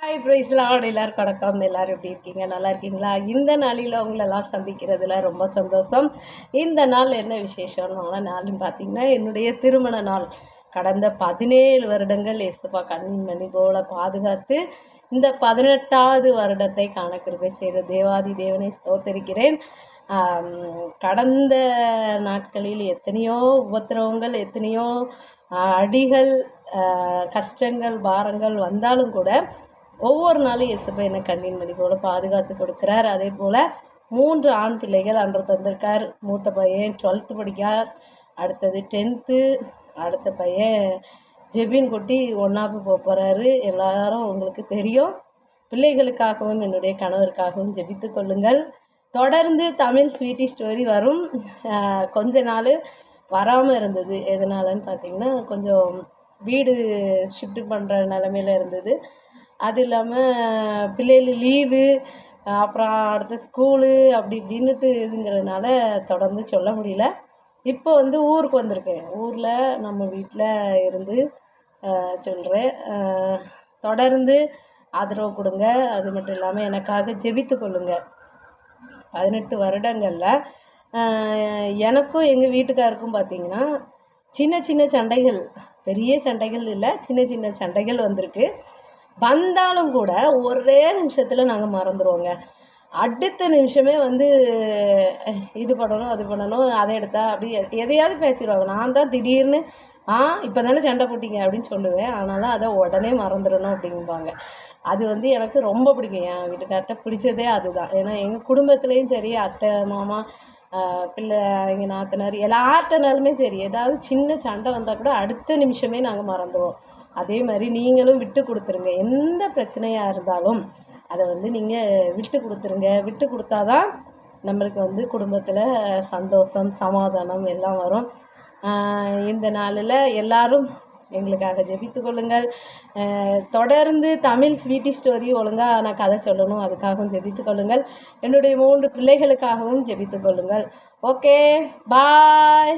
Hi பிரைஸ்லாம் எல்லாருக்கும் வணக்கம். எல்லோரும் எப்படி இருக்கீங்க? நல்லா இருக்கீங்களா? இந்த நாளில் உங்களெல்லாம் சந்திக்கிறதுல ரொம்ப சந்தோஷம். இந்த நாள் என்ன விசேஷம்னா நாள்னு பார்த்தீங்கன்னா என்னுடைய திருமண நாள். கடந்த 17 வருடங்கள் ஏசப்பா கண்ணின் மணி போல பாதுகாத்து இந்த 18வது வருடத்தை காண கிருபை செய்த தேவாதி தேவனை ஸ்தோத்தரிக்கிறேன். கடந்த நாட்களில் எத்தனையோ உபத்திரவங்கள், எத்தனையோ அடிகள், கஷ்டங்கள், பாரங்கள் வந்தாலும் கூட ஒவ்வொரு நாளும் இயேசப்பா என்னை கண்ணின் மணி போல் பாதுகாத்து கொடுக்குறார். அதே போல் 3 ஆண் பிள்ளைகள் அன்று தந்திருக்கார். மூத்த பையன் 12th படிக்கார், அடுத்தது 10th, அடுத்த பையன் ஜெபின் குட்டி 1ஆவது போக போகிறாரு. எல்லாரும் உங்களுக்கு தெரியும். பிள்ளைகளுக்காகவும் என்னுடைய கணவருக்காகவும் ஜெபித்து கொள்ளுங்கள். தொடர்ந்து தமிழ் ஸ்வீட்டி ஸ்டோரி வரும். கொஞ்ச நாள் வராமல் இருந்தது. எதனாலன்னு பார்த்தீங்கன்னா கொஞ்சம் வீடு ஷிஃப்ட் பண்ணுற நிலமையில இருந்தது. அது இல்லாமல் பிள்ளைகள் லீவு, அப்புறம் அடுத்த ஸ்கூலு அப்படி இப்படின்னுட்டு இதுங்கிறதுனால தொடர்ந்து சொல்ல முடியல. இப்போ ஊருக்கு வந்திருக்கேன். ஊரில் நம்ம வீட்டில் இருந்து சொல்கிறேன். தொடர்ந்து ஆதரவு கொடுங்க. அது மட்டும் இல்லாமல் எனக்காக ஜெபித்து கொள்ளுங்க. 18 வருடங்களில் எனக்கும் எங்கள் வீட்டுக்காருக்கும் பார்த்திங்கன்னா சின்ன சின்ன சண்டைகள், பெரிய சண்டைகள் இல்லை, சின்ன சின்ன சண்டைகள் வந்திருக்கு. வந்தாலும் கூட ஒரே நிமிஷத்தில் நாங்கள் மறந்துடுவோங்க. அடுத்த நிமிஷமே இது பண்ணணும், அது பண்ணணும், அதை எடுத்தா அப்படி எதையாவது பேசிடுவாங்க. நான் தான் திடீர்னு இப்போ தானே சண்டை போட்டிங்க அப்படின்னு சொல்லுவேன். ஆனாலும் அதை உடனே மறந்துடணும் அப்படிங்குவாங்க. அது எனக்கு ரொம்ப பிடிக்கும். என் வீட்டுக்கார்ட்ட பிடிச்சதே அதுதான். ஏன்னா எங்கள் குடும்பத்துலேயும் சரி, அத்தை மாமா பிள்ளை, எங்கள் நாத்தனார் எல்லார்ட்டனாலுமே சரி, ஏதாவது சின்ன சண்டை வந்தால் கூட அடுத்த நிமிஷமே நாங்கள் மறந்துடுவோம். அதே மாதிரி நீங்களும் விட்டு கொடுத்துருங்க. எந்த பிரச்சனையாக இருந்தாலும் அதை நீங்கள் விட்டு கொடுத்துருங்க. விட்டு கொடுத்தா தான் நம்மளுக்கு குடும்பத்தில் சந்தோஷம், சமாதானம் எல்லாம் வரும். இந்த நாளில் எல்லாரும் எங்களுக்காக ஜெபித்து கொள்ளுங்கள். தொடர்ந்து தமிழ் ஸ்வீட்டி ஸ்டோரி ஒழுங்காக நான் கதை சொல்லணும், அதுக்காகவும் ஜெபித்து கொள்ளுங்கள். என்னுடைய 3 பிள்ளைகளுக்காகவும் ஜெபித்து கொள்ளுங்கள். ஓகே, பாய்.